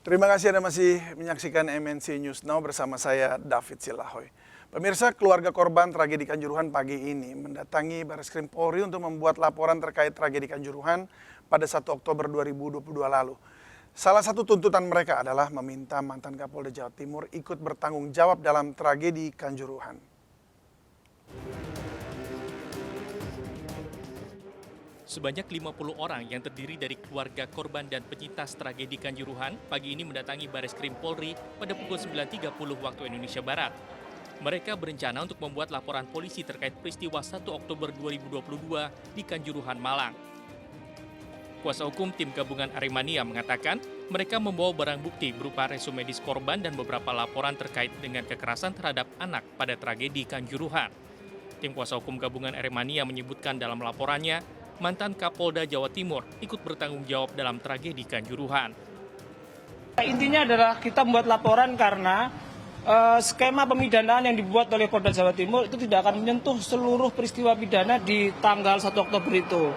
Terima kasih Anda masih menyaksikan MNC News Now bersama saya David Silahoy. Pemirsa, keluarga korban tragedi Kanjuruhan pagi ini mendatangi Barreskrim Polri untuk membuat laporan terkait tragedi Kanjuruhan pada 1 Oktober 2022 lalu. Salah satu tuntutan mereka adalah meminta mantan Kapolda Jawa Timur ikut bertanggung jawab dalam tragedi Kanjuruhan. Sebanyak 50 orang yang terdiri dari keluarga korban dan penyintas tragedi Kanjuruhan pagi ini mendatangi Barreskrim Polri pada pukul 9.30 waktu Indonesia Barat. Mereka berencana untuk membuat laporan polisi terkait peristiwa 1 Oktober 2022 di Kanjuruhan, Malang. Kuasa hukum tim gabungan Aremania mengatakan mereka membawa barang bukti berupa resume medis korban dan beberapa laporan terkait dengan kekerasan terhadap anak pada tragedi Kanjuruhan. Tim kuasa hukum gabungan Aremania menyebutkan dalam laporannya, mantan Kapolda Jawa Timur ikut bertanggung jawab dalam tragedi Kanjuruhan. Intinya adalah kita membuat laporan karena skema pemidanaan yang dibuat oleh Polda Jawa Timur itu tidak akan menyentuh seluruh peristiwa pidana di tanggal 1 Oktober itu.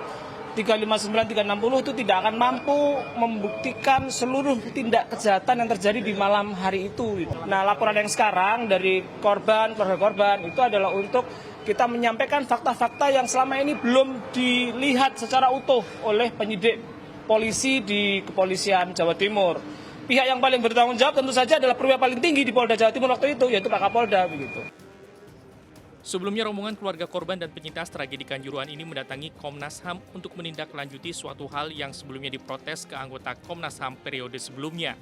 359, 360 itu tidak akan mampu membuktikan seluruh tindak kejahatan yang terjadi di malam hari itu. Nah, laporan yang sekarang dari keluarga korban itu adalah untuk kita menyampaikan fakta-fakta yang selama ini belum dilihat secara utuh oleh penyidik polisi di Kepolisian Jawa Timur. Pihak yang paling bertanggung jawab tentu saja adalah perwira paling tinggi di Polda Jawa Timur waktu itu, yaitu Pak Kapolda. Begitu. Sebelumnya rombongan keluarga korban dan penyintas tragedi Kanjuruhan ini mendatangi Komnas HAM untuk menindaklanjuti suatu hal yang sebelumnya diprotes ke anggota Komnas HAM periode sebelumnya.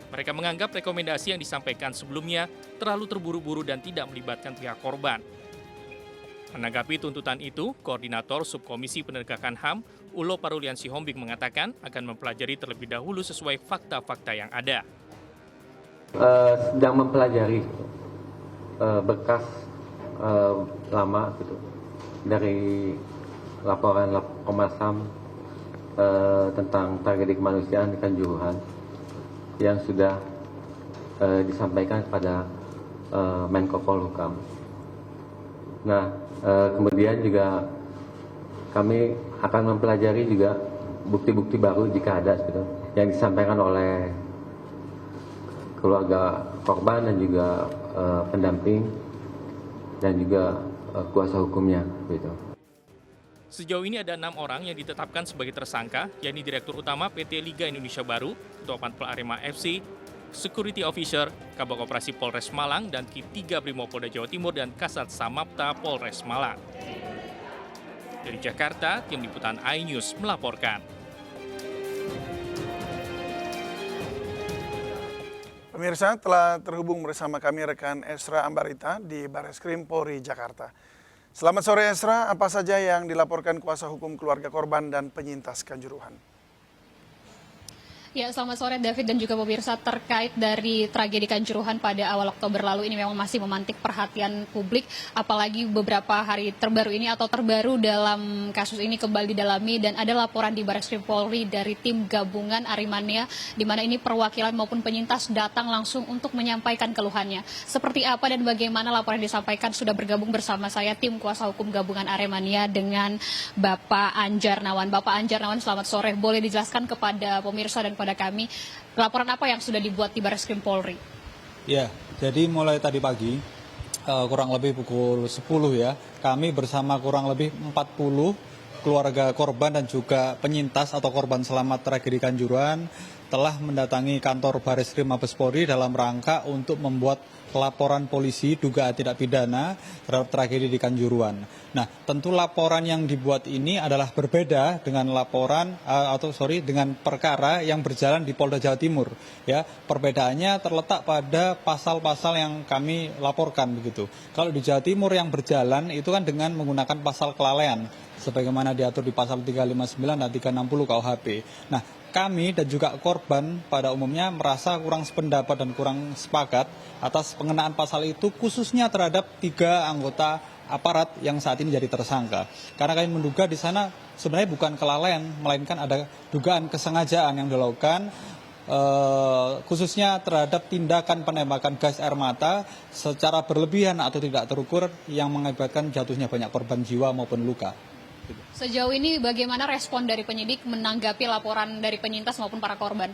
Mereka menganggap rekomendasi yang disampaikan sebelumnya terlalu terburu-buru dan tidak melibatkan pihak korban. Menanggapi tuntutan itu, Koordinator Subkomisi Penegakan HAM, Ulo Parulian Sihombing mengatakan akan mempelajari terlebih dahulu sesuai fakta-fakta yang ada. Sedang mempelajari berkas lama gitu dari laporan Komnas HAM tentang tragedi kemanusiaan di Kanjuruhan yang sudah disampaikan kepada Menko Polhukam. Nah, kemudian juga kami akan mempelajari juga bukti-bukti baru jika ada gitu, yang disampaikan oleh keluarga korban dan juga pendamping dan juga kuasa hukumnya gitu. Sejauh ini ada 6 orang yang ditetapkan sebagai tersangka, yakni Direktur Utama PT Liga Indonesia Baru, Ketua Panpel Arema FC, Security Officer, Kabag Operasi Polres Malang, dan Ki 3 Brimopolda Jawa Timur dan Kasat Samapta Polres Malang. Dari Jakarta, tim liputan iNews melaporkan. Pemirsa, telah terhubung bersama kami rekan Esra Ambarita di Barreskrim Polri Jakarta. Selamat sore Esra, apa saja yang dilaporkan kuasa hukum keluarga korban dan penyintas Kanjuruhan? Ya, selamat sore David dan juga pemirsa. Terkait dari tragedi Kanjuruhan pada awal Oktober lalu ini memang masih memantik perhatian publik, apalagi beberapa hari terbaru ini atau terbaru dalam kasus ini kembali didalami dan ada laporan di Barreskrim Polri dari tim gabungan Aremania di mana ini perwakilan maupun penyintas datang langsung untuk menyampaikan keluhannya. Seperti apa dan bagaimana laporan yang disampaikan, sudah bergabung bersama saya tim kuasa hukum gabungan Aremania dengan Bapak Anjar Nawan. Bapak Anjar Nawan, selamat sore. Boleh dijelaskan kepada pemirsa dan pada kami, laporan apa yang sudah dibuat di Barreskrim Polri? Ya, jadi mulai tadi pagi, kurang lebih pukul 10 ya, kami bersama kurang lebih 40 keluarga korban dan juga penyintas atau korban selamat tragedi Kanjuruhan telah mendatangi kantor Barreskrim Mabes Polri dalam rangka untuk membuat laporan polisi dugaan tindak pidana terhadap tragedi di Kanjuruhan. Nah, tentu laporan yang dibuat ini adalah berbeda dengan dengan perkara yang berjalan di Polda Jawa Timur. Ya, perbedaannya terletak pada pasal-pasal yang kami laporkan begitu. Kalau di Jawa Timur yang berjalan itu kan dengan menggunakan pasal kelalaian, sebagaimana diatur di pasal 359 dan 360 KUHP. Nah, kami dan juga korban pada umumnya merasa kurang sependapat dan kurang sepakat atas pengenaan pasal itu khususnya terhadap 3 anggota aparat yang saat ini jadi tersangka. Karena kami menduga di sana sebenarnya bukan kelalaian, melainkan ada dugaan kesengajaan yang dilakukan khususnya terhadap tindakan penembakan gas air mata secara berlebihan atau tidak terukur yang mengakibatkan jatuhnya banyak korban jiwa maupun luka. Sejauh ini bagaimana respon dari penyidik menanggapi laporan dari penyintas maupun para korban?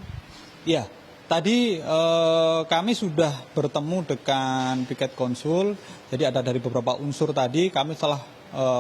Ya, Tadi kami sudah bertemu dengan piket konsul, jadi ada dari beberapa unsur tadi kami telah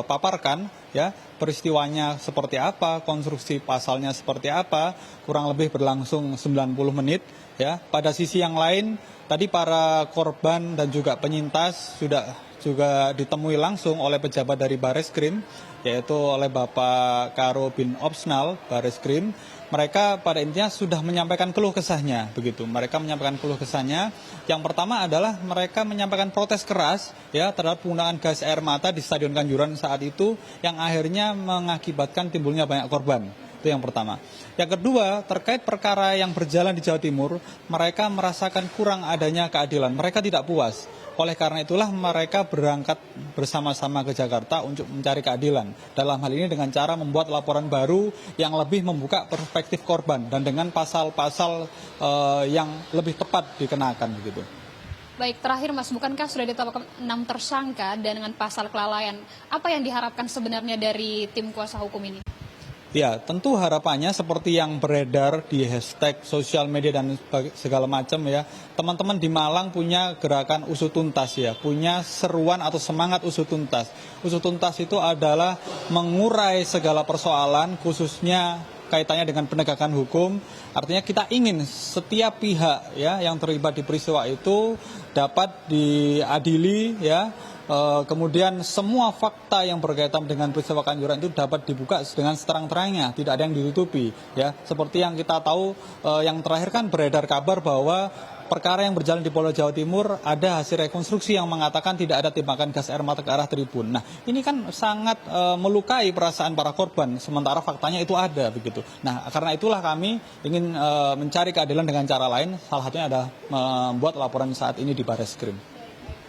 paparkan ya peristiwanya seperti apa, konstruksi pasalnya seperti apa, kurang lebih berlangsung 90 menit ya. Pada sisi yang lain tadi para korban dan juga penyintas sudah juga ditemui langsung oleh pejabat dari Bareskrim, yaitu oleh Bapak Karo bin Opsnal Bareskrim. Mereka pada intinya sudah menyampaikan keluh kesahnya, begitu. Mereka menyampaikan keluh kesahnya. Yang pertama adalah mereka menyampaikan protes keras ya terhadap penggunaan gas air mata di Stadion Kanjuruhan saat itu yang akhirnya mengakibatkan timbulnya banyak korban. Itu yang pertama. Yang kedua, terkait perkara yang berjalan di Jawa Timur, mereka merasakan kurang adanya keadilan. Mereka tidak puas. Oleh karena itulah mereka berangkat bersama-sama ke Jakarta untuk mencari keadilan. Dalam hal ini dengan cara membuat laporan baru yang lebih membuka perspektif korban dan dengan pasal-pasal yang lebih tepat dikenakan begitu. Baik, terakhir Mas, bukankah sudah ditetapkan 6 tersangka dan dengan pasal kelalaian? Apa yang diharapkan sebenarnya dari tim kuasa hukum ini? Ya, tentu harapannya seperti yang beredar di hashtag sosial media dan segala macam ya. Teman-teman di Malang punya gerakan usut tuntas ya, punya seruan atau semangat usut tuntas. Usut tuntas itu adalah mengurai segala persoalan khususnya kaitannya dengan penegakan hukum. Artinya kita ingin setiap pihak ya yang terlibat di peristiwa itu dapat diadili ya. Kemudian semua fakta yang berkaitan dengan peristiwa Kanjuruhan itu dapat dibuka dengan seterang-terangnya, tidak ada yang ditutupi ya. Seperti yang kita tahu yang terakhir kan beredar kabar bahwa perkara yang berjalan di Polda Jawa Timur ada hasil rekonstruksi yang mengatakan tidak ada tembakan gas air mata ke arah tribun. Nah, ini kan sangat melukai perasaan para korban, sementara faktanya itu ada begitu. Nah, karena itulah kami ingin mencari keadilan dengan cara lain, salah satunya adalah membuat laporan saat ini di Bareskrim.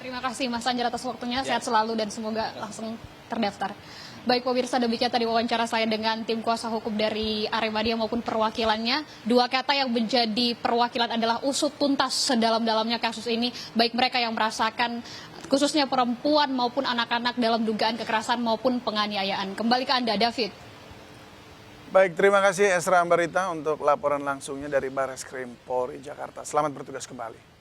Terima kasih Mas Anjar atas waktunya, sehat selalu dan semoga langsung terdaftar. Baik pemirsa, demikian tadi wawancara saya dengan tim kuasa hukum dari Aremania maupun perwakilannya. Dua kata yang menjadi perwakilan adalah usut tuntas sedalam-dalamnya kasus ini, baik mereka yang merasakan khususnya perempuan maupun anak-anak dalam dugaan kekerasan maupun penganiayaan. Kembali ke Anda, David. Baik, terima kasih Esra Ambarita untuk laporan langsungnya dari Bareskrim Polri Jakarta. Selamat bertugas kembali.